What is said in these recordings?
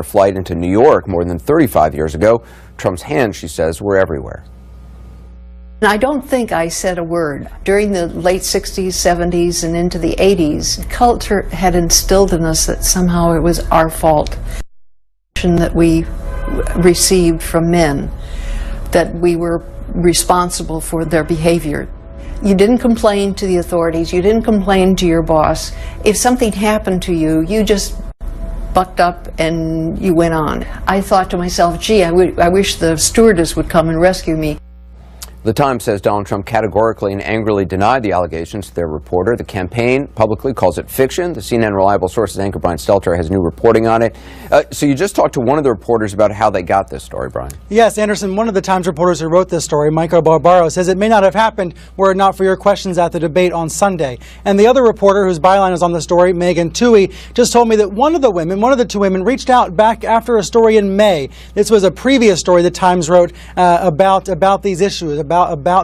flight into New York more than 35 years ago. Trump's hands, she says, were everywhere. I don't think I said a word. During the late 60s, 70s, and into the 80s, culture had instilled in us that somehow it was our fault that we received from men, that we were responsible for their behavior. You didn't complain to the authorities, you didn't complain to your boss. If something happened to you, you just bucked up and you went on. I thought to myself, gee, I wish the stewardess would come and rescue me. The Times says Donald Trump categorically and angrily denied the allegations to their reporter. The campaign publicly calls it fiction. The CNN Reliable Sources anchor Brian Stelter has new reporting on it. So you just talked to one of the reporters about how they got this story, Brian. Yes, Anderson, one of the Times reporters who wrote this story, Michael Barbaro, says it may not have happened were it not for your questions at the debate on Sunday. And the other reporter whose byline is on the story, Megan Toohey, just told me that one of the two women, reached out back after a story in May. This was a previous story the Times wrote about these issues, about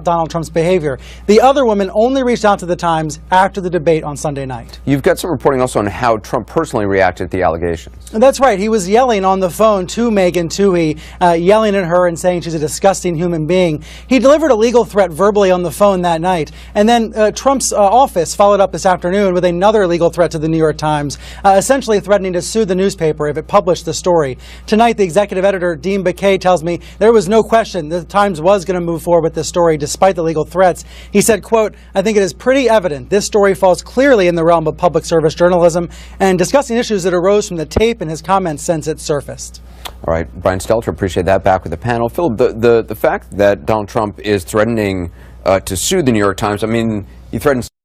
Donald Trump's behavior. The other woman only reached out to the Times after the debate on Sunday night. You've got some reporting also on how Trump personally reacted to the allegations. That's right. He was yelling on the phone to Megan Toohey, yelling at her and saying she's a disgusting human being. He delivered a legal threat verbally on the phone that night. And then Trump's office followed up this afternoon with another legal threat to the New York Times, essentially threatening to sue the newspaper if it published the story. Tonight, the executive editor, Dean Baquet, tells me there was no question the Times was going to move forward with this story despite the legal threats. He said, quote, "I think it is pretty evident this story falls clearly in the realm of public service journalism and discussing issues that arose from the tape and his comments since it surfaced." All right, Brian Stelter, appreciate that. Back with the panel. Phil, the fact that Donald Trump is threatening to sue the New York Times, I mean, he threatens